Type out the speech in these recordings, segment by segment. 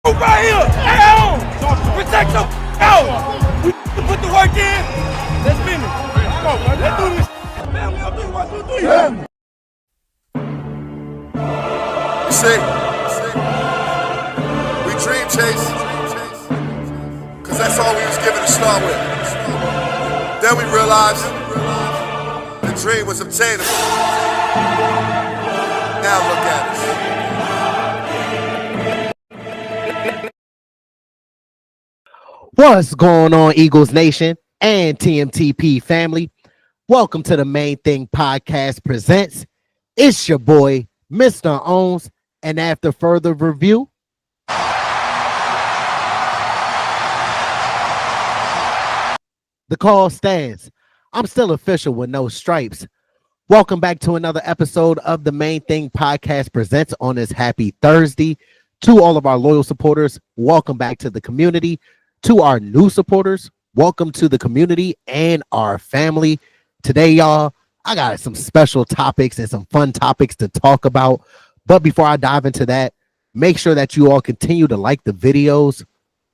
Right here, stay on. Protect your out. We put the work in. Let's finish. Let's do this. Family, I'll do 1, 2, 3. You see, we dream chase, cause that's all we was given to start with. Then we realized the dream was obtainable. Now look at us. What's going on, Eagles Nation and TMTP family? Welcome to the Main Thing Podcast presents. It's your boy, Mr. Owens, and after further review, the call stands. I'm still official with no stripes. Welcome back to another episode of the Main Thing Podcast presents on this happy Thursday. To all of our loyal supporters, welcome back to the community. To our new supporters, welcome to the community and our family. Today, y'all, I got some special topics and some fun topics to talk about. But before I dive into that, make sure that you all continue to like the videos,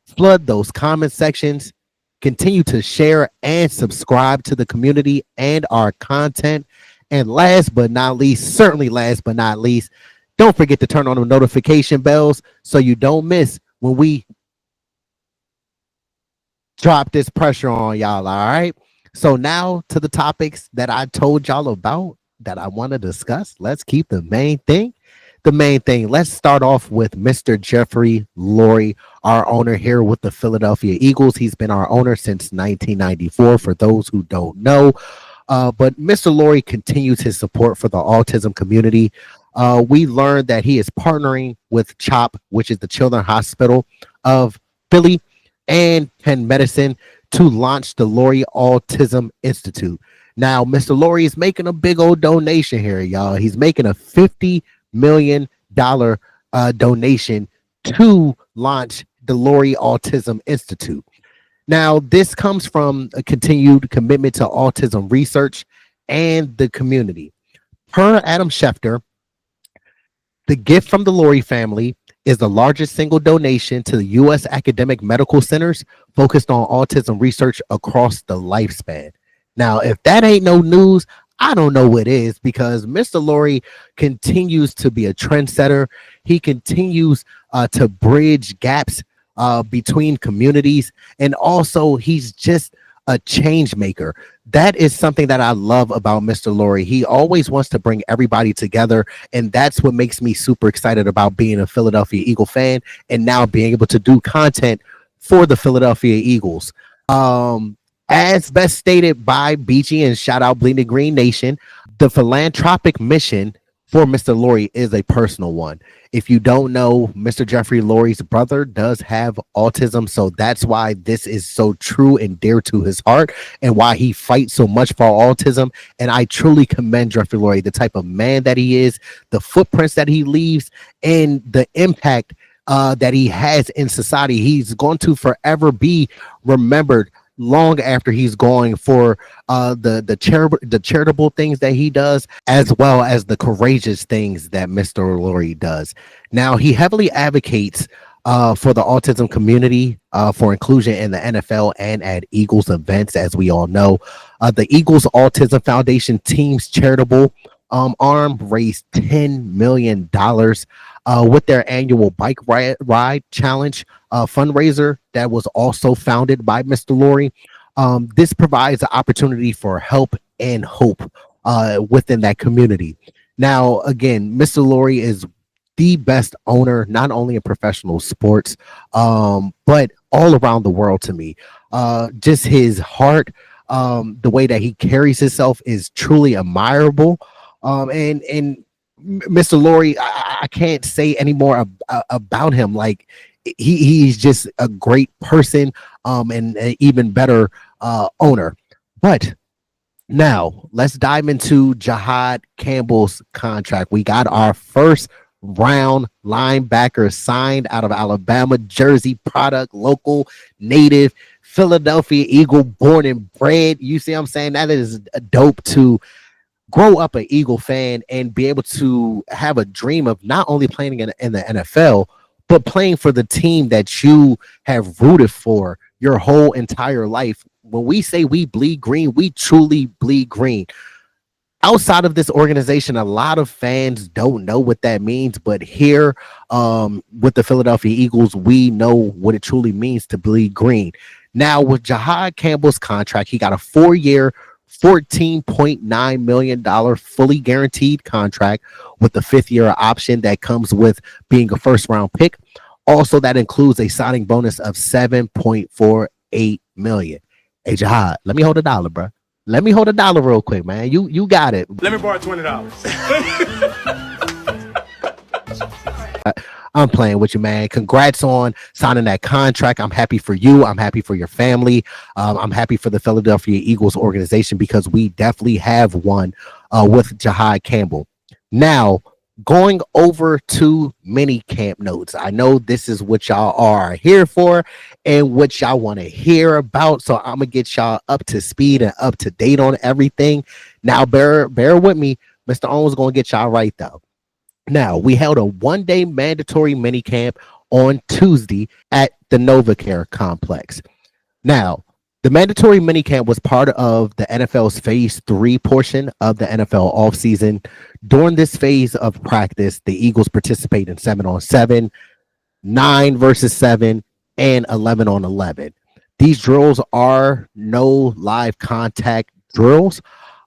flood those comment sections, continue to share and subscribe to the community and our content. And last but not least, certainly last but not least, don't forget to turn on the notification bells so you don't miss when we drop this pressure on y'all. All right. So now to the topics that I told y'all about that I want to discuss. Let's keep the main thing. The main thing. Let's start off with Mr. Jeffrey Lurie, our owner here with the Philadelphia Eagles. He's been our owner since 1994, for those who don't know. But Mr. Lurie continues his support for the autism community. We learned that he is partnering with CHOP, which is the Children's Hospital of Philly, and Penn Medicine to launch the Lurie Autism Institute. Now, Mr. Lurie is making a big old donation here, y'all. He's making a $50 million donation to launch the Lurie Autism Institute. Now, this comes from a continued commitment to autism research and the community. Per Adam Schefter, the gift from the Lurie family is the largest single donation to the U.S. academic medical centers focused on autism research across the lifespan. Now, if that ain't no news, I don't know what is, because Mr. Lurie continues to be a trendsetter. He continues to bridge gaps between communities, and also he's just a change maker. That is something that I love about Mr. Lurie. He always wants to bring everybody together, and that's what makes me super excited about being a Philadelphia Eagle fan and now being able to do content for the Philadelphia Eagles. As best stated by BG, and shout out Bleeding Green Nation, the philanthropic mission for Mr. Lurie is a personal one. If you don't know, Mr. Jeffrey Lurie's brother does have autism, so that's why this is so true and dear to his heart, and why he fights so much for autism. And I truly commend Jeffrey Lurie, the type of man that he is, the footprints that he leaves, and the impact that he has in society. He's going to forever be remembered long after he's going for the charitable things that he does, as well as the courageous things that Mr. Lurie does. Now, he heavily advocates for the autism community, for inclusion in the NFL and at Eagles events. As we all know, the Eagles Autism Foundation team's charitable arm raised $10 million with their annual bike ride challenge fundraiser that was also founded by Mr. Lurie. This provides an opportunity for help and hope within that community. Now, again, Mr. Lurie is the best owner, not only in professional sports, but all around the world to me. Just his heart, the way that he carries himself is truly admirable. And Mr. Lurie, I can't say any more about him. Like, he's just a great person, and an even better owner. But now let's dive into Jihaad Campbell's contract. We got our first round linebacker signed out of Alabama, Jersey product, local, native, Philadelphia Eagle, born and bred. You see what I'm saying? That is dope to grow up an Eagle fan and be able to have a dream of not only playing in the NFL, but playing for the team that you have rooted for your whole entire life. When we say we bleed green, we truly bleed green. Outside of this organization, a lot of fans don't know what that means, but here with the Philadelphia Eagles, we know what it truly means to bleed green. Now, with Jihaad Campbell's contract, he got a 4-year, $14.9 million fully guaranteed contract with the 5th-year option that comes with being a first-round pick. Also, that includes a signing bonus of $7.48 million. Hey, Jihaad, let me hold $1, bro. Let me hold $1 real quick, man. You got it. Let me borrow $20. I'm playing with you, man. Congrats on signing that contract. I'm happy for you. I'm happy for your family. I'm happy for the Philadelphia Eagles organization because we definitely have one with Jihaad Campbell. Now, going over to mini camp notes. I know this is what y'all are here for and what y'all want to hear about. So I'm gonna get y'all up to speed and up to date on everything. Now, bear with me. Mr. Owens gonna get y'all right though. Now, we held a 1-day mandatory mini camp on Tuesday at the NovaCare complex. Now, the mandatory minicamp was part of the NFL's Phase 3 portion of the NFL offseason. During this phase of practice, the Eagles participate in 7-on-7, 9 versus 7, and 11-on-11. These drills are no live contact drills.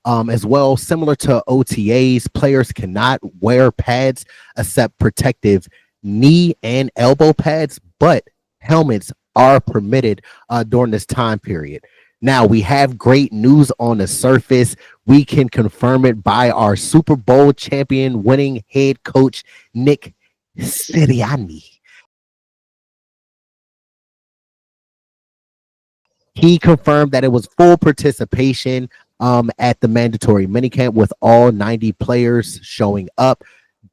As well, similar to OTAs, players cannot wear pads except protective knee and elbow pads, but helmets are permitted during this time period. Now, we have great news on the surface. We can confirm it by our Super Bowl champion winning head coach, Nick Sirianni. He confirmed that it was full participation at the mandatory minicamp with all 90 players showing up.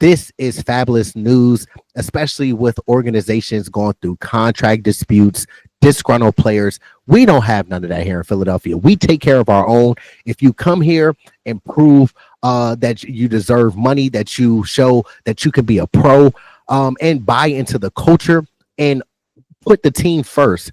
This is fabulous news, especially with organizations going through contract disputes, disgruntled players. We don't have none of that here in Philadelphia. We take care of our own. If you come here and prove that you deserve money, that you show that you can be a pro and buy into the culture and put the team first,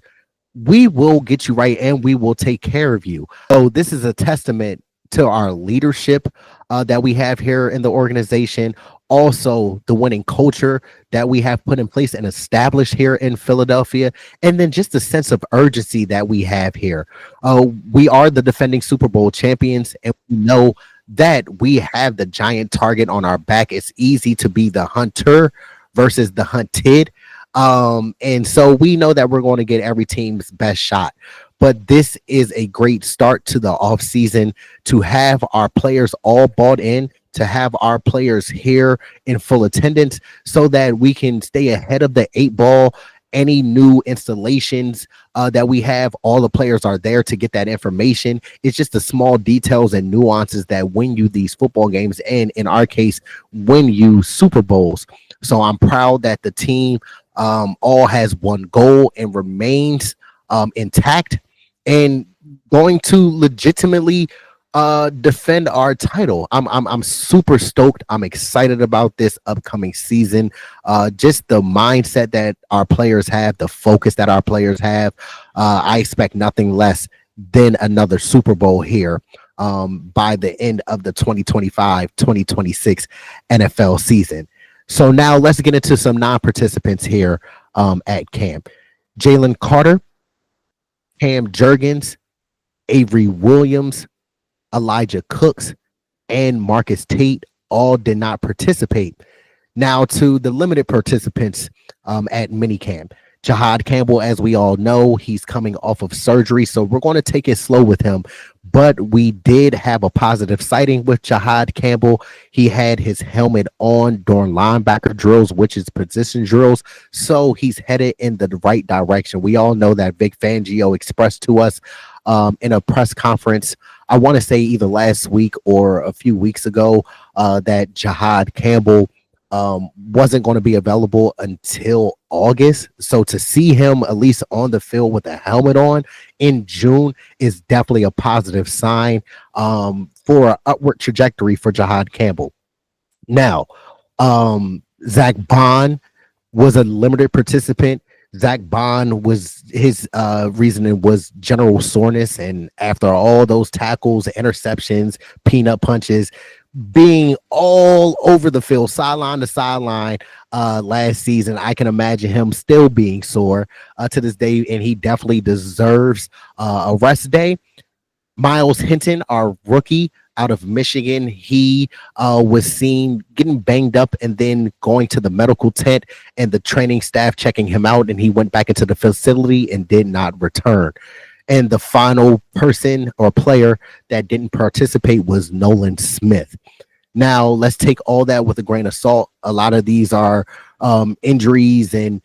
we will get you right and we will take care of you. So this is a testament to our leadership that we have here in the organization. Also, the winning culture that we have put in place and established here in Philadelphia, and then just the sense of urgency that we have here. We are the defending Super Bowl champions, and we know that we have the giant target on our back. It's easy to be the hunter versus the hunted. And so we know that we're going to get every team's best shot. But this is a great start to the offseason to have our players all bought in, to have our players here in full attendance so that we can stay ahead of the 8 ball. Any new installations that we have, all the players are there to get that information. It's just the small details and nuances that win you these football games, and in our case, win you Super Bowls. So I'm proud that the team all has one goal and remains intact and going to legitimately defend our title. I'm super stoked. I'm excited about this upcoming season. Just the mindset that our players have, the focus that our players have. I expect nothing less than another Super Bowl here by the end of the 2025-2026 NFL season. So now let's get into some non-participants here at camp. Jalen Carter, Cam Jurgens, Avery Williams, Elijah Cooks, and Marcus Tate all did not participate. Now to the limited participants at minicamp. Jihaad Campbell, as we all know, he's coming off of surgery, so we're going to take it slow with him. But we did have a positive sighting with Jihaad Campbell. He had his helmet on during linebacker drills, which is position drills, so he's headed in the right direction. We all know that Vic Fangio expressed to us in a press conference, I want to say either last week or a few weeks ago, that Jihaad Campbell wasn't going to be available until August. So to see him at least on the field with a helmet on in June is definitely a positive sign for an upward trajectory for Jihaad Campbell. Now, Zach Bond, was a limited participant. Zach Bond was his reasoning was general soreness, and after all those tackles, interceptions, peanut punches, being all over the field, sideline to sideline, last season, I can imagine him still being sore to this day, and he definitely deserves a rest day. Miles Hinton, our rookie out of Michigan, he was seen getting banged up and then going to the medical tent and the training staff checking him out, and he went back into the facility and did not return. And the final person or player that didn't participate was Nolan Smith. Now, let's take all that with a grain of salt. A lot of these are injuries and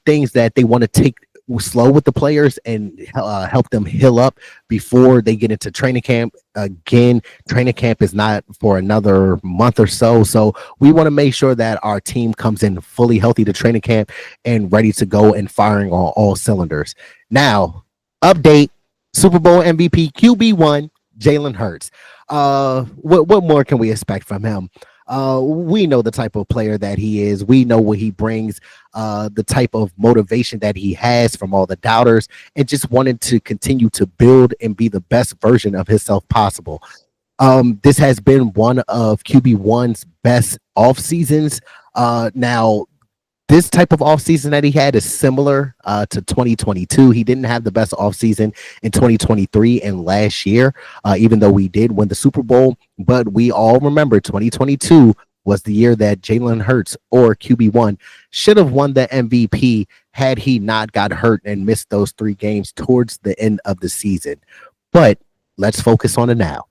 things that they want to take slow with the players and help them heal up before they get into training camp. Again, training camp is not for another month or so. So we want to make sure that our team comes in fully healthy to training camp and ready to go and firing on all cylinders. Now, update Super Bowl MVP QB1, Jalen Hurts. What more can we expect from him? We know the type of player that he is. We know what he brings, the type of motivation that he has from all the doubters, and just wanted to continue to build and be the best version of himself possible. This has been one of QB1's best off seasons. Now, this type of offseason that he had is similar to 2022. He didn't have the best offseason in 2023 and last year, even though we did win the Super Bowl. But we all remember 2022 was the year that Jalen Hurts, or QB1, should have won the MVP had he not got hurt and missed those 3 games towards the end of the season. But let's focus on it now.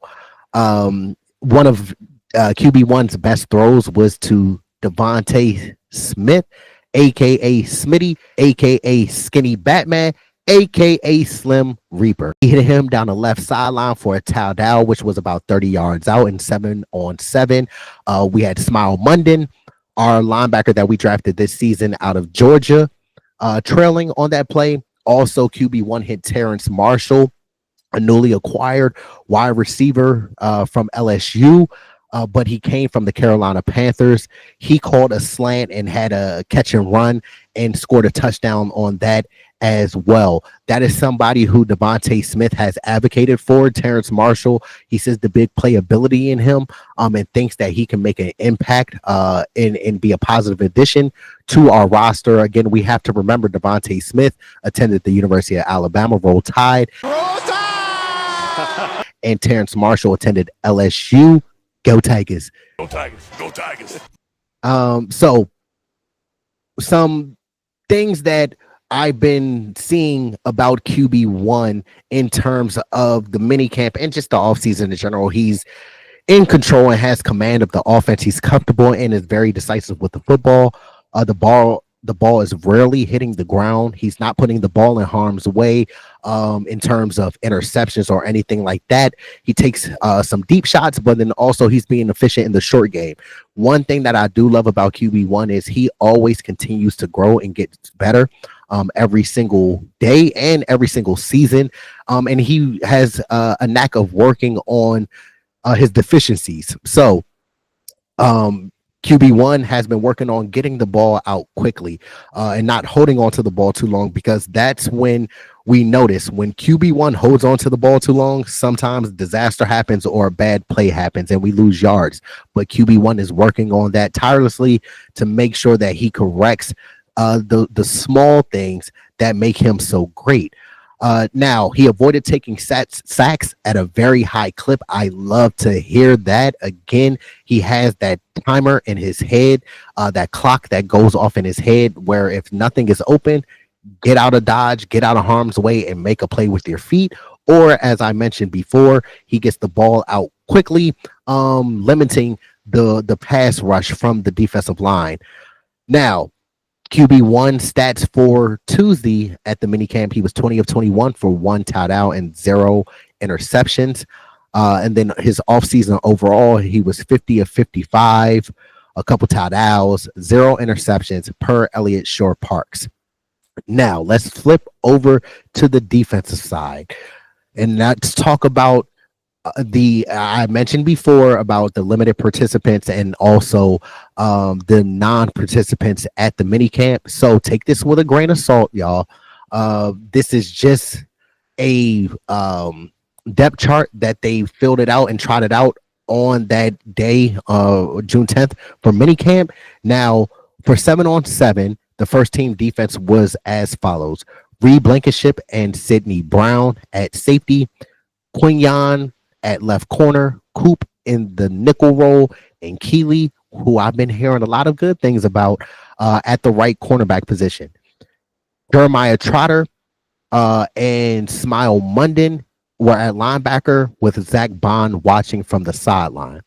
One of QB1's best throws was to Devontae Smith, aka Smitty, aka Skinny Batman, aka Slim Reaper. He hit him down the left sideline for a touchdown, which was about 30 yards out in 7-on-7. We had Smile Munden, our linebacker that we drafted this season out of Georgia, trailing on that play. Also, QB1 hit Terrence Marshall, a newly acquired wide receiver from LSU. But he came from the Carolina Panthers. He called a slant and had a catch and run and scored a touchdown on that as well. That is somebody who Devontae Smith has advocated for. Terrence Marshall, he says the big playability in him, and thinks that he can make an impact and be a positive addition to our roster. Again, we have to remember Devontae Smith attended the University of Alabama, Roll Tide. And Terrence Marshall attended LSU. Go Tigers. Go Tigers. Go Tigers. So some things that I've been seeing about QB1 in terms of the mini camp and just the offseason in general. He's in control and has command of the offense. He's comfortable and is very decisive with the football. The ball is rarely hitting the ground. He's not putting the ball in harm's way in terms of interceptions or anything like that. He takes some deep shots, but then also he's being efficient in the short game. One thing that I do love about QB1 is he always continues to grow and get better every single day and every single season. And he has a knack of working on his deficiencies. So, QB1 has been working on getting the ball out quickly and not holding on to the ball too long, because that's when we notice when QB1 holds on to the ball too long, sometimes disaster happens or a bad play happens and we lose yards. But QB1 is working on that tirelessly to make sure that he corrects the small things that make him so great. Now, he avoided taking sacks at a very high clip. I love to hear that. Again, he has that timer in his head, that clock that goes off in his head, where if nothing is open, get out of dodge, get out of harm's way, and make a play with your feet. Or, as I mentioned before, he gets the ball out quickly, limiting the pass rush from the defensive line. Now, QB1 stats for Tuesday at the minicamp, he was 20 of 21 for 1 touchdown and 0 interceptions. And then his offseason overall, he was 50 of 55, a couple touchdowns, 0 interceptions per Elliott Shore Parks. Now, let's flip over to the defensive side. And let's talk about The I mentioned before about the limited participants and also the non-participants at the mini camp. So take this with a grain of salt, y'all. This is just a depth chart that they filled it out and trotted out on that day, June 10th for minicamp. Now, for 7-on-7, the first team defense was as follows: Reed Blankenship and Sidney Brown at safety, Quinyon at left corner, Coop in the nickel role, and Keeley, who I've been hearing a lot of good things about, at the right cornerback position. Jeremiah Trotter and Smile Munden were at linebacker with Zach Bond watching from the sideline.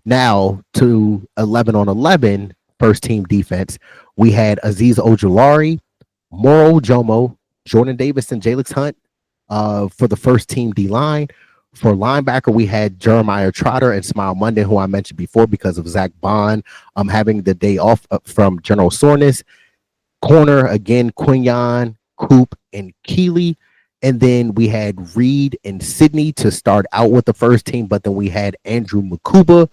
Now to 11-on-11 first team defense, we had Aziz Ojulari, Moro Jomo, Jordan Davis, and Jalix Hunt for the first team D line. For linebacker, we had Jeremiah Trotter and Smile Munden, who I mentioned before because of Zach Bond having the day off from general soreness. Corner, again, Quinyon, Coop, and Keeley. And then we had Reed and Sydney to start out with the first team, but then we had Andrew Makuba,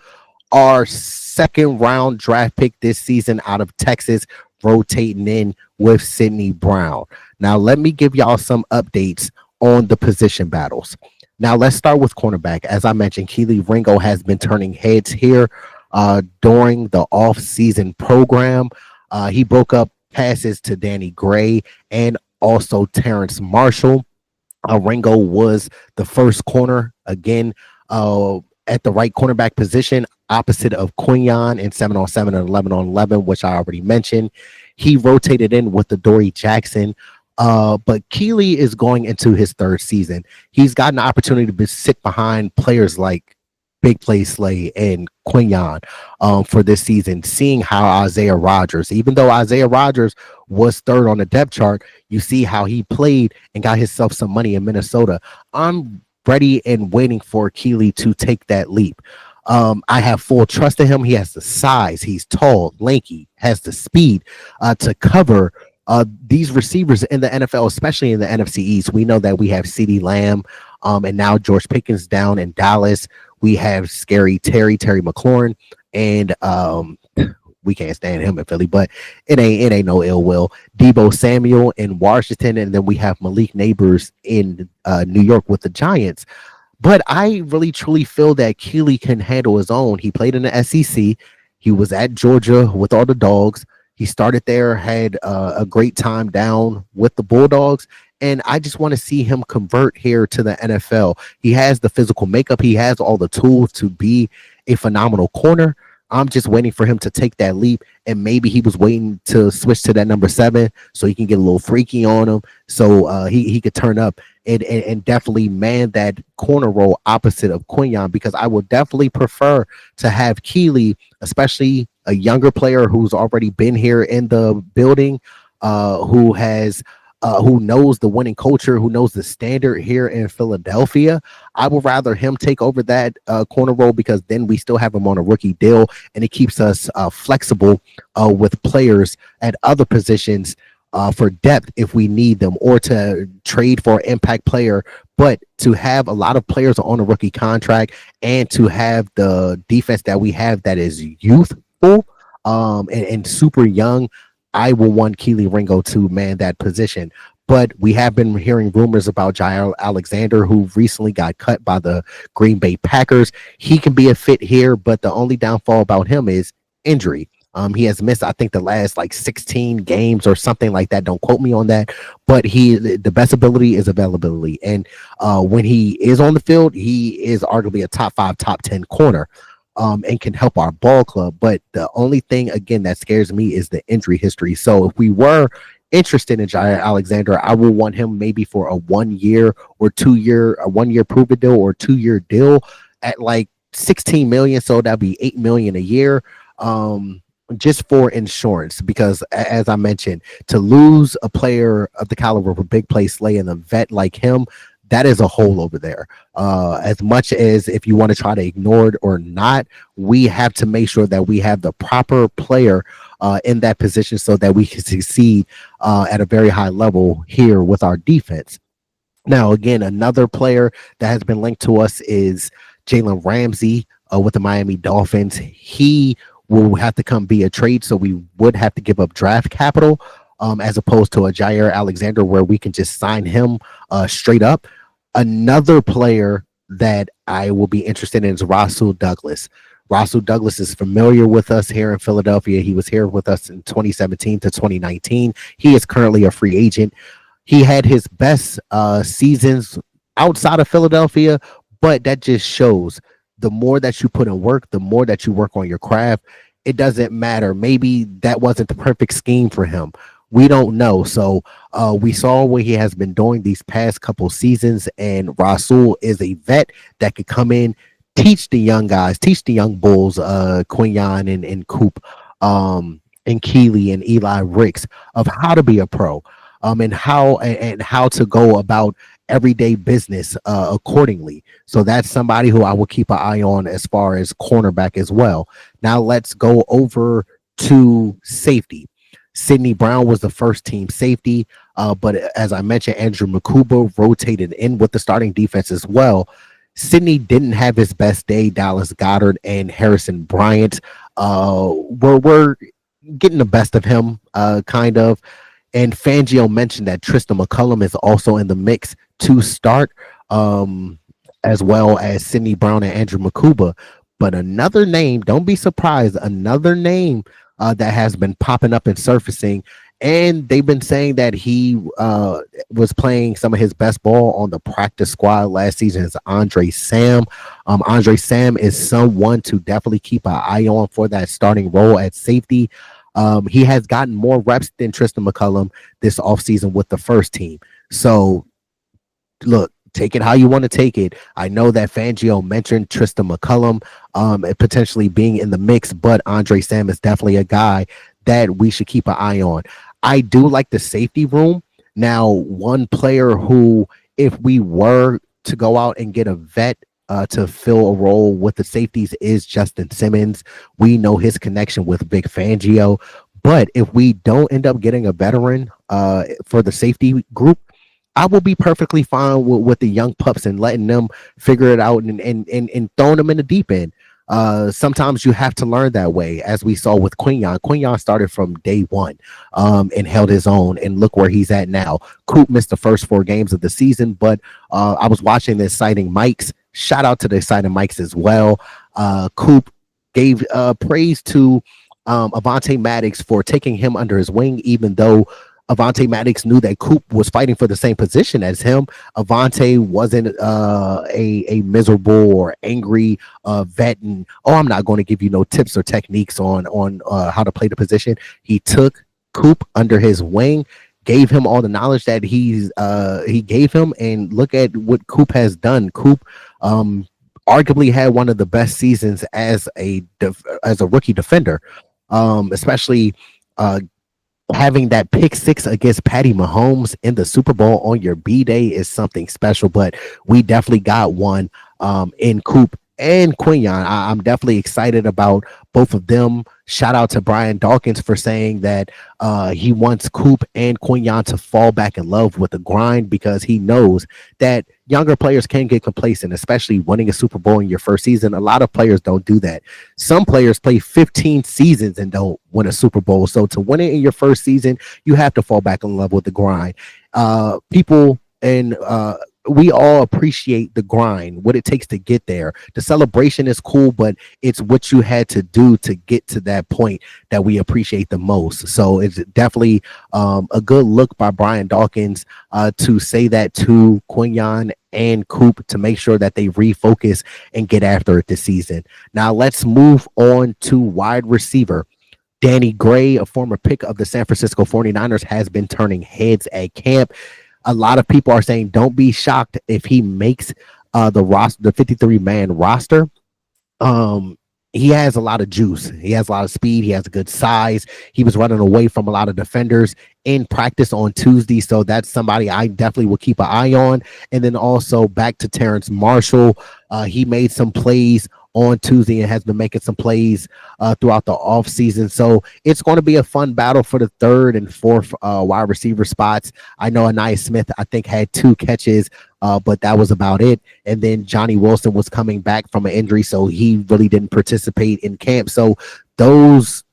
our second round draft pick this season out of Texas, rotating in with Sidney Brown. Now, let me give y'all some updates on the position battles. Now, let's start with cornerback. As I mentioned, Keely Ringo has been turning heads here during the off-season program. He broke up passes to Danny Gray and also Terrence Marshall. Ringo was the first corner again at the right cornerback position, opposite of Quinyon in 7-on-7 and 11-on-11, which I already mentioned. He rotated in with the Dory Jackson. But Keeley is going into his third season. He's got an opportunity to sit behind players like Big Play Slay and Quinyon for this season, seeing how Isaiah Rodgers, even though Isaiah Rodgers was third on the depth chart, you see how he played and got himself some money in Minnesota. I'm ready and waiting for Keeley to take that leap. I have full trust in him. He has the size. He's tall, lanky, has the speed to cover these receivers in the NFL, especially in the NFC East. We know that we have CeeDee Lamb and now George Pickens down in Dallas. We have Terry McLaurin, and we can't stand him in Philly, but it ain't no ill will. Debo Samuel in Washington, and then we have Malik Neighbors in New York with the Giants. But I really truly feel that Keeley can handle his own. He played in the SEC. He was at Georgia with all the dogs. He started there, had a great time down with the Bulldogs, and I just want to see him convert here to the NFL. He has the physical makeup. He has all the tools to be a phenomenal corner. I'm just waiting for him to take that leap, and maybe he was waiting to switch to that number 7 so he can get a little freaky on him, so he could turn up and definitely man that corner role opposite of Quinyon, because I would definitely prefer to have Keeley, especially a younger player who's already been here in the building, who knows the winning culture, who knows the standard here in Philadelphia. I would rather him take over that corner role, because then we still have him on a rookie deal, and it keeps us flexible with players at other positions for depth if we need them, or to trade for an impact player. But to have a lot of players on a rookie contract, and to have the defense that we have that is youthful and super young, I will want Keely Ringo to man that position. But we have been hearing rumors about Jair Alexander, who recently got cut by the Green Bay Packers. He can be a fit here, but the only downfall about him is injury. He has missed, I think, the last 16 games or something like that. Don't quote me on that. But the best ability is availability. And when he is on the field, he is arguably a top 5, top 10 corner. And can help our ball club. But the only thing, again, that scares me is the injury history. So if we were interested in Jair Alexander, I will want him maybe for a 1 year or 2 year, a 1 year prove it deal or 2 year deal at 16 million. So that'd be 8 million a year. Just for insurance, because as I mentioned, to lose a player of the caliber of a Big Play Slay and a vet like him, that is a hole over there. As much as if you want to try to ignore it or not, we have to make sure that we have the proper player in that position so that we can succeed at a very high level here with our defense. Now, again, another player that has been linked to us is Jalen Ramsey with the Miami Dolphins. He will have to come via trade, so we would have to give up draft capital as opposed to a Jair Alexander where we can just sign him straight up. Another player that I will be interested in is Rasul Douglas. Rasul Douglas is familiar with us here in Philadelphia. He was here with us in 2017 to 2019. He is currently a free agent. He had his best seasons outside of Philadelphia, but that just shows the more that you put in work, the more that you work on your craft, it doesn't matter. Maybe that wasn't the perfect scheme for him. We don't know. So we saw what he has been doing these past couple seasons, and Rasul is a vet that could come in, teach the young guys, teach the young bulls, Quinyon and Coop, and Keely and Eli Ricks of how to be a pro, and how to go about everyday business accordingly. So that's somebody who I will keep an eye on as far as cornerback as well. Now let's go over to safety. Sidney Brown was the first team safety, but as I mentioned, Andrew Makuba rotated in with the starting defense as well. Sidney didn't have his best day. Dallas Goddard and Harrison Bryant were getting the best of him, kind of. And Fangio mentioned that Tristan McCullum is also in the mix to start, as well as Sidney Brown and Andrew Makuba. But another name, don't be surprised, another name that has been popping up and surfacing, and they've been saying that he was playing some of his best ball on the practice squad last season, is Andre Sam. Andre Sam is someone to definitely keep an eye on for that starting role at safety. He has gotten more reps than Tristan McCullum this offseason with the first team. So, look, take it how you want to take it. I know that Fangio mentioned Tristan McCullum potentially being in the mix, but Andre Sam is definitely a guy that we should keep an eye on. I do like the safety room. Now, one player who, if we were to go out and get a vet to fill a role with the safeties, is Justin Simmons. We know his connection with Vic Fangio, but if we don't end up getting a veteran for the safety group, I will be perfectly fine with the young pups and letting them figure it out and throwing them in the deep end. Sometimes you have to learn that way, as we saw with Quinyon. Quinyon started from day one and held his own, and look where he's at now. Coop missed the first 4 games of the season, but I was watching the Exciting Mics. Shout out to the Exciting Mics as well. Coop gave praise to Avonte Maddox for taking him under his wing, even though Avonte Maddox knew that Coop was fighting for the same position as him. Avonte wasn't a miserable or angry vet, and I'm not going to give you no tips or techniques on how to play the position. He took Coop under his wing, gave him all the knowledge that he gave him, and look at what Coop has done. Coop arguably had one of the best seasons as a rookie defender, especially having that pick 6 against Patty Mahomes in the Super Bowl on your B-Day is something special. But we definitely got one in Coop and Quinyon. I'm definitely excited about both of them. Shout out to Brian Dawkins for saying that he wants Coop and Quinyon to fall back in love with the grind, because he knows that younger players can get complacent, especially winning a Super Bowl in your first season. A lot of players don't do that. Some players play 15 seasons and don't win a Super Bowl. So to win it in your first season, you have to fall back in love with the grind. People and we all appreciate the grind, what it takes to get there. The celebration is cool, but it's what you had to do to get to that point that we appreciate the most. So it's definitely a good look by Brian Dawkins to say that to Quinyon and Coop, to make sure that they refocus and get after it this season. Now let's move on to wide receiver. Danny Gray, a former pick of the San Francisco 49ers, has been turning heads at camp. A lot of people are saying don't be shocked if he makes the 53-man roster. He has a lot of juice. He has a lot of speed. He has a good size. He was running away from a lot of defenders in practice on Tuesday. So that's somebody I definitely will keep an eye on. And then also back to Terrence Marshall. He made some plays on Tuesday and has been making some plays throughout the offseason. So it's going to be a fun battle for the third and fourth wide receiver spots. I know Anaya Smith, I think, had 2 catches, but that was about it. And then Johnny Wilson was coming back from an injury, so he really didn't participate in camp. So those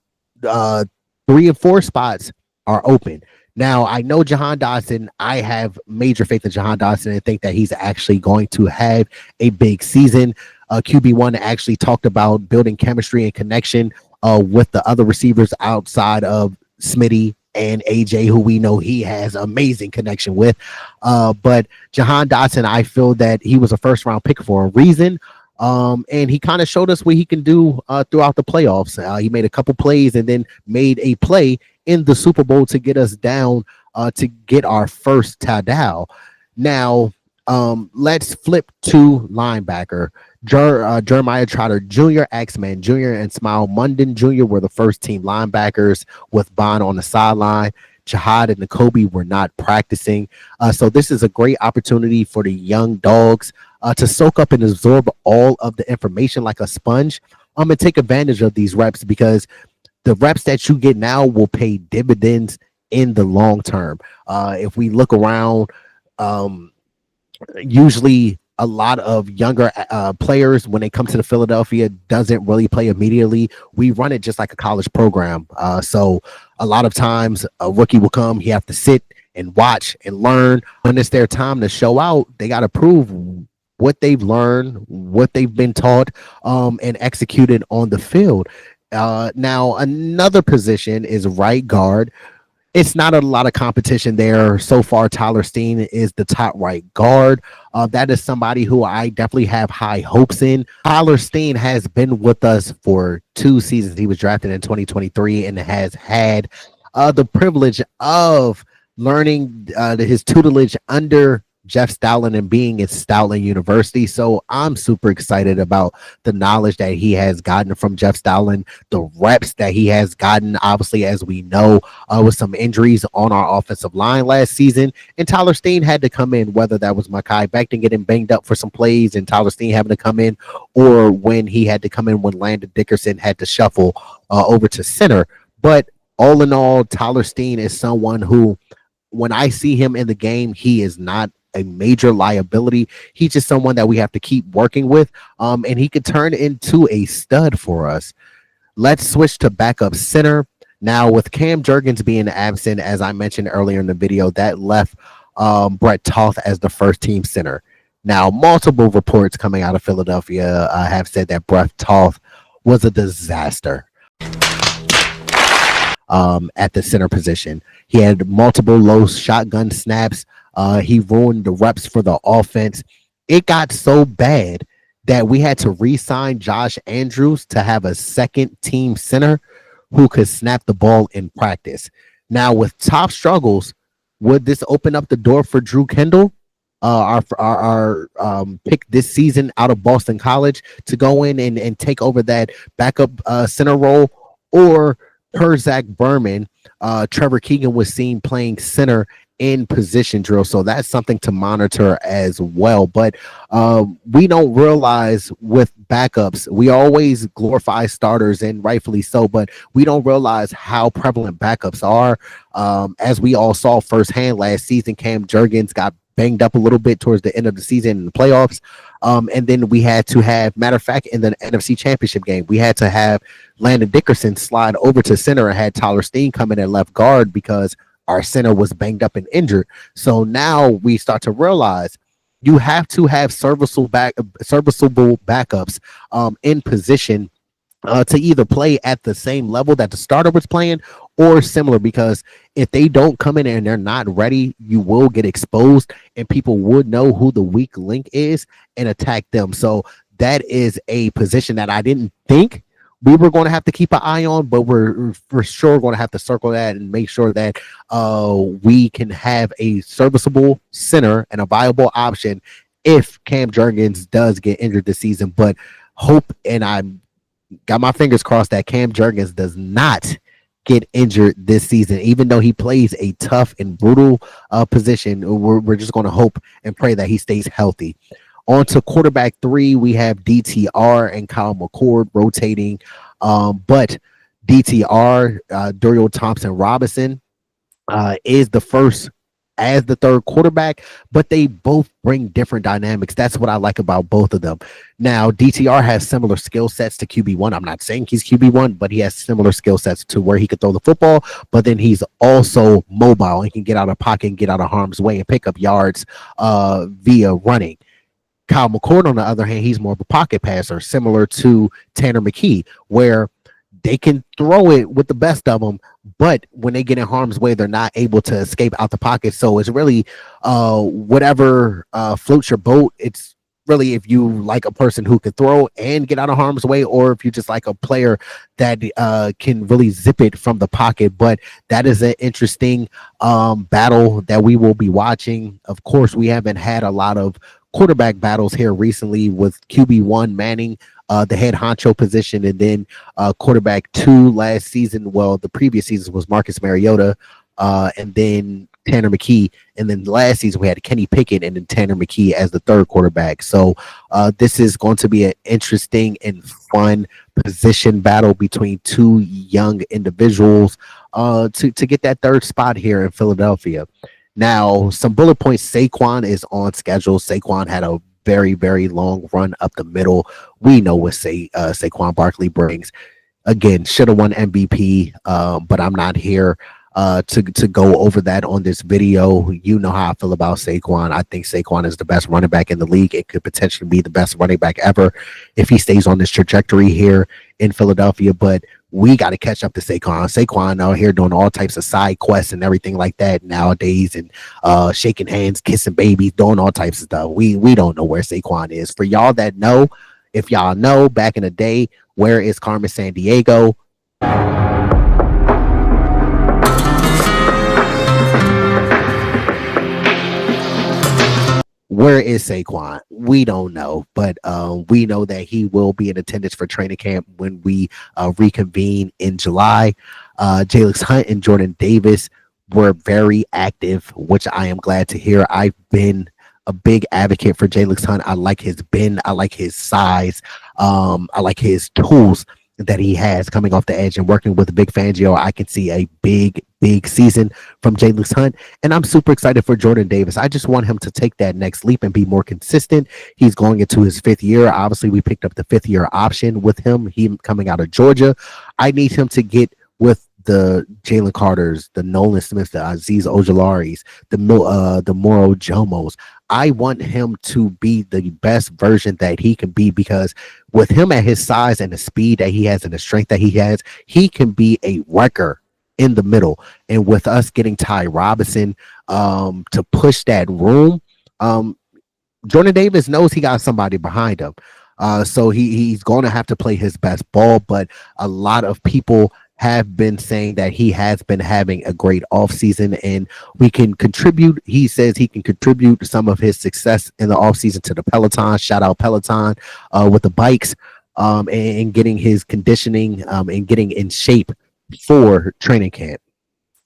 3 and 4 spots are open. Now, I know Jahan Dotson. I have major faith in Jahan Dotson and think that he's actually going to have a big season. QB1 actually talked about building chemistry and connection with the other receivers outside of Smitty and AJ, who we know he has amazing connection with. But Jahan Dotson, I feel that he was a first-round pick for a reason. And he kind of showed us what he can do throughout the playoffs. He made a couple plays and then made a play in the Super Bowl to get us down to get our first touchdown. Now, let's flip to linebacker. Jeremiah Trotter Jr., Axman Jr., and Smile Munden Jr. were the first team linebackers with Bond on the sideline. Jihaad and Nakobe were not practicing. So this is a great opportunity for the young dogs to soak up and absorb all of the information like a sponge and take advantage of these reps, because the reps that you get now will pay dividends in the long term. If we look around, usually a lot of younger players, when they come to the Philadelphia, doesn't really play immediately. We run it just like a college program. So a lot of times a rookie will come, he have to sit and watch and learn. When it's their time to show out, they got to prove what they've learned, what they've been taught, and executed on the field. Now, another position is right guard. It's not a lot of competition there. So far, Tyler Steen is the top right guard. That is somebody who I definitely have high hopes in. Tyler Steen has been with us for 2 seasons. He was drafted in 2023 and has had the privilege of learning his tutelage under Jeff Stoutland and being at Stoutland University. So I'm super excited about the knowledge that he has gotten from Jeff Stoutland, the reps that he has gotten, obviously, as we know, with some injuries on our offensive line last season. And Tyler Steen had to come in, whether that was Mekhi Becton getting banged up for some plays and Tyler Steen having to come in, or when he had to come in when Landon Dickerson had to shuffle over to center. But all in all, Tyler Steen is someone who, when I see him in the game, he is not a major liability. He's just someone that we have to keep working with, and he could turn into a stud for us. Let's switch to backup center. Now, with Cam Jurgens being absent, as I mentioned earlier in the video, that left Brett Toth as the first team center. Now, multiple reports coming out of Philadelphia have said that Brett Toth was a disaster at the center position. He had multiple low shotgun snaps. He ruined the reps for the offense. It got so bad that we had to re-sign Josh Andrews to have a second team center who could snap the ball in practice. Now, with top struggles, would this open up the door for Drew Kendall, our pick this season out of Boston College, to go in and take over that backup center role? Or per Zach Berman, Trevor Keegan was seen playing center in position drill, so that's something to monitor as well. But we don't realize with backups, we always glorify starters, and rightfully so, but we don't realize how prevalent backups are. As we all saw firsthand last season, Cam Jurgens got banged up a little bit towards the end of the season in the playoffs. And then we had to have, matter of fact, in the NFC Championship game, we had to have Landon Dickerson slide over to center and had Tyler Steen come in at left guard because our center was banged up and injured. So now we start to realize you have to have serviceable backups in position to either play at the same level that the starter was playing or similar, because if they don't come in and they're not ready, you will get exposed and people would know who the weak link is and attack them. So that is a position that I didn't think we were going to have to keep an eye on, but we're for sure going to have to circle that and make sure that we can have a serviceable center and a viable option if Cam Jurgens does get injured this season. But hope, and I got my fingers crossed, that Cam Jurgens does not get injured this season, even though he plays a tough and brutal position. We're just going to hope and pray that he stays healthy. On to quarterback 3, we have DTR and Kyle McCord rotating. But DTR, Dorial Thompson Robinson, is the first as the third quarterback, but they both bring different dynamics. That's what I like about both of them. Now, DTR has similar skill sets to QB1. I'm not saying he's QB1, but he has similar skill sets to where he could throw the football, but then he's also mobile and can get out of pocket and get out of harm's way and pick up yards via running. Kyle McCord, on the other hand, he's more of a pocket passer, similar to Tanner McKee, where they can throw it with the best of them, but when they get in harm's way, they're not able to escape out the pocket. So it's really whatever floats your boat. It's really if you like a person who can throw and get out of harm's way, or if you just like a player that can really zip it from the pocket. But that is an interesting battle that we will be watching. Of course, we haven't had a lot of quarterback battles here recently with QB1 Manning, the head honcho position, and then quarterback 2 last season. Well, the previous season was Marcus Mariota, and then Tanner McKee, and then last season we had Kenny Pickett and then Tanner McKee as the third quarterback. So this is going to be an interesting and fun position battle between 2 young individuals to get that third spot here in Philadelphia. Now, some bullet points. Saquon is on schedule. Saquon had a very, very long run up the middle. We know what Saquon Barkley brings. Again, should have won MVP, but I'm not here to go over that on this video. You know how I feel about Saquon. I think Saquon is the best running back in the league. It could potentially be the best running back ever if he stays on this trajectory here in Philadelphia. But we got to catch up to Saquon. Saquon out here doing all types of side quests and everything like that nowadays, and shaking hands, kissing babies, doing all types of stuff. We don't know where Saquon is. For y'all that know, if y'all know, back in the day, where is Carmen Sandiego? Where is Saquon? We don't know, but we know that he will be in attendance for training camp when we reconvene in July. Jalix Hunt and Jordan Davis were very active, which I am glad to hear. I've been a big advocate for Jalix Hunt. I like his bend. I like his size. I like his tools that he has coming off the edge, and working with Big Fangio. I can see a big season from Jalix Hunt, and I'm super excited for Jordan Davis. I just want him to take that next leap and be more consistent. He's going into his 5th year. Obviously, we picked up the 5th year option with him. He coming out of Georgia. I need him to get with the Jalen Carters, the Nolan Smiths, the Azeez Ojalaris, the Moro Jomos. I want him to be the best version that he can be, because with him at his size and the speed that he has and the strength that he has, he can be a wrecker in the middle. And with us getting Ty Robinson to push that room, Jordan Davis knows he got somebody behind him. So he's going to have to play his best ball. But a lot of people have been saying that he has been having a great offseason, and we can contribute. He says he can contribute some of his success in the offseason to the Peloton. Shout out Peloton with the bikes and getting his conditioning and getting in shape for training camp.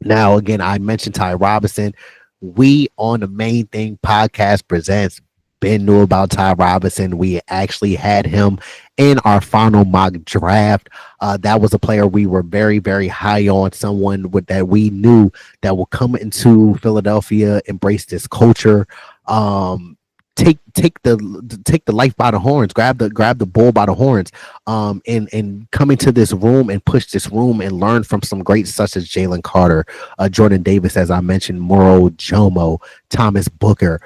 Now, again, I mentioned Ty Robinson. We on the Main Thing podcast presents Ben knew about Ty Robinson. We actually had him in our final mock draft. That was a player we were very, very high on, someone with that we knew that will come into Philadelphia, embrace this culture, take the life by the horns, grab the bull by the horns, and come into this room and push this room and learn from some greats such as Jalen Carter, Jordan Davis, as I mentioned, Moro Jomo, Thomas Booker.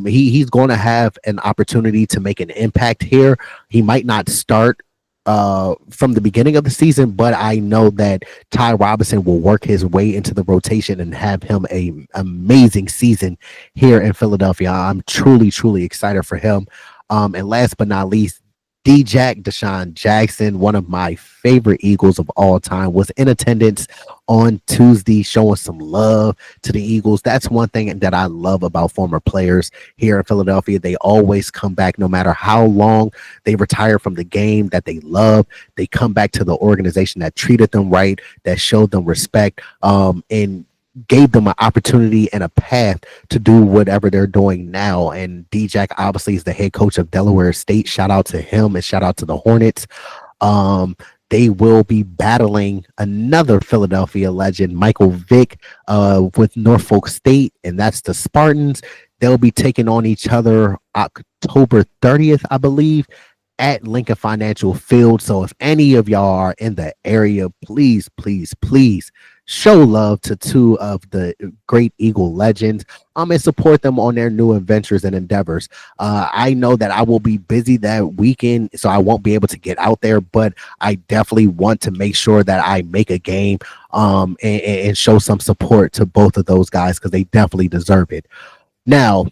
He's going to have an opportunity to make an impact here. He might not start from the beginning of the season, but I know that Ty Robinson will work his way into the rotation and have him a amazing season here in Philadelphia. I'm truly excited for him. And last but not least, Deshaun Jackson, one of my favorite Eagles of all time, was in attendance on Tuesday, showing some love to the Eagles. That's one thing that I love about former players here in Philadelphia. They always come back, no matter how long they retire from the game that they love. They come back to the organization that treated them right, that showed them respect. And gave them an opportunity and a path to do whatever they're doing now. And D-Jack obviously is the head coach of Delaware State. Shout out to him and shout out to the Hornets. They will be battling another Philadelphia legend, Michael Vick, with Norfolk State, and that's the Spartans. They'll be taking on each other October 30th, I believe, at Lincoln Financial Field. So if any of y'all are in the area, please, please, please show love to two of the great Eagle legends, and support them on their new adventures and endeavors. I know that I will be busy that weekend, so I won't be able to get out there, but I definitely want to make sure that I make a game and show some support to both of those guys because they definitely deserve it. Now,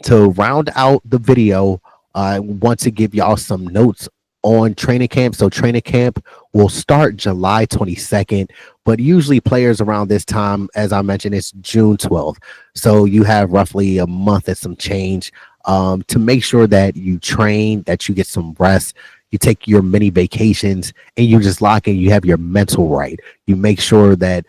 to round out the video, I want to give y'all some notes on training camp. So training camp will start July 22nd, but usually players around this time, as I mentioned, it's June 12th. So you have roughly a month and some change to make sure that you train, that you get some rest, you take your mini vacations, and you just lock in, you have your mental right. You make sure that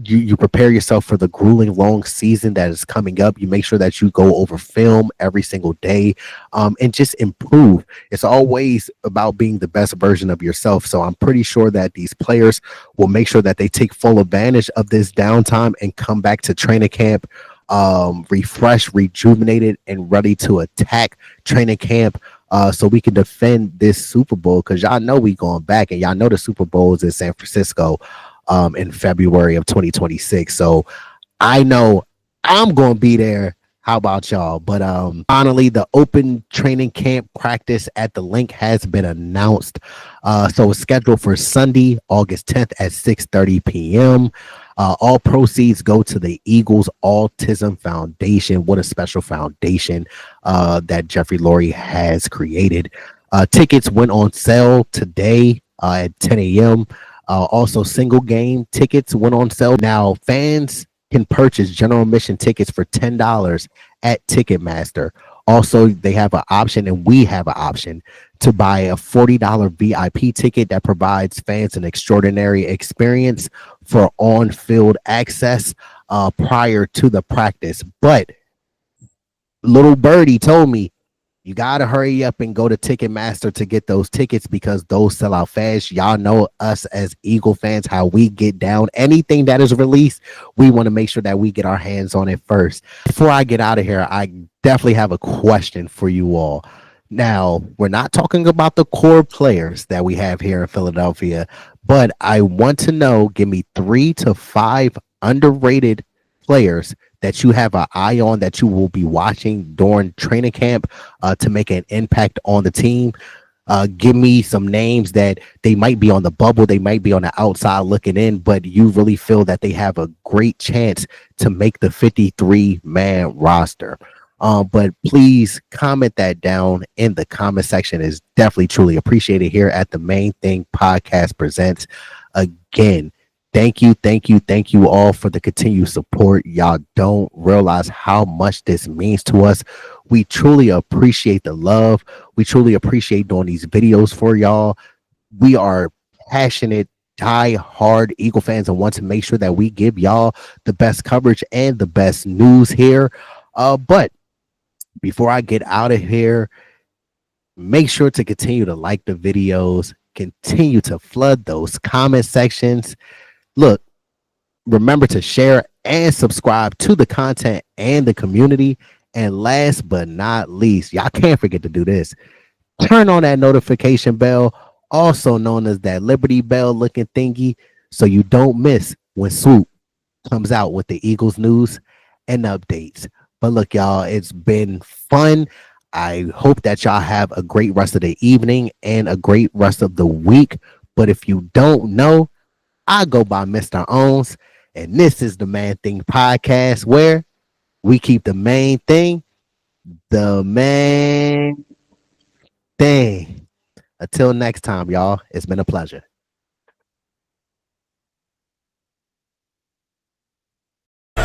you prepare yourself for the grueling long season that is coming up. You make sure that you go over film every single day and just improve. It's always about being the best version of yourself. So I'm pretty sure that these players will make sure that they take full advantage of this downtime and come back to training camp refreshed, rejuvenated, and ready to attack training camp so we can defend this Super Bowl, because y'all know we going back, and y'all know the Super Bowl is in San Francisco in February of 2026. So I know I'm going to be there. How about y'all? But finally, the open training camp practice at the link has been announced. So it's scheduled for Sunday, August 10th at 6:30 p.m. All proceeds go to the Eagles Autism Foundation. What a special foundation that Jeffrey Lurie has created. Tickets went on sale today at 10 a.m. Also, single game tickets went on sale. Now, fans can purchase general admission tickets for $10 at Ticketmaster. Also, they have an option, and we have an option to buy a $40 VIP ticket that provides fans an extraordinary experience for on-field access prior to the practice. But little birdie told me, you got to hurry up and go to Ticketmaster to get those tickets because those sell out fast. Y'all know us as Eagle fans, how we get down. Anything that is released, we want to make sure that we get our hands on it first. Before I get out of here, I definitely have a question for you all. Now, we're not talking about the core players that we have here in Philadelphia, but I want to know, give me 3 to 5 underrated players that you have an eye on that you will be watching during training camp to make an impact on the team. Give me some names that they might be on the bubble, they might be on the outside looking in, but you really feel that they have a great chance to make the 53-man roster. But please comment that down in the comment section. Is definitely truly appreciated here at the Main Thing Podcast Presents. Again, thank you all for the continued support. Y'all don't realize how much this means to us. We truly appreciate the love. We truly appreciate doing these videos for y'all. We are passionate, die-hard Eagle fans and want to make sure that we give y'all the best coverage and the best news here. But before I get out of here, make sure to continue to like the videos, continue to flood those comment sections. Look, remember to share and subscribe to the content and the community. And last but not least, y'all can't forget to do this. Turn on that notification bell, also known as that Liberty Bell looking thingy, so you don't miss when Swoop comes out with the Eagles news and updates. But look, y'all, it's been fun. I hope that y'all have a great rest of the evening and a great rest of the week. But if you don't know, I go by Mr. Owns, and this is the Main Thing Podcast, where we keep the main thing the main thing. Until next time, y'all, it's been a pleasure. It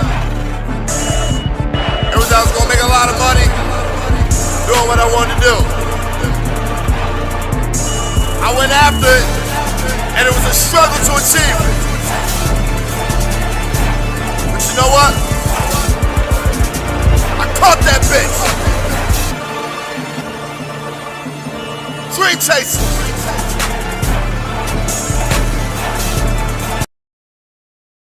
was I was gonna make a lot of money doing what I wanted to do. I went after it, and it was a struggle to achieve it. You know what? I caught that bitch. Dream chaser.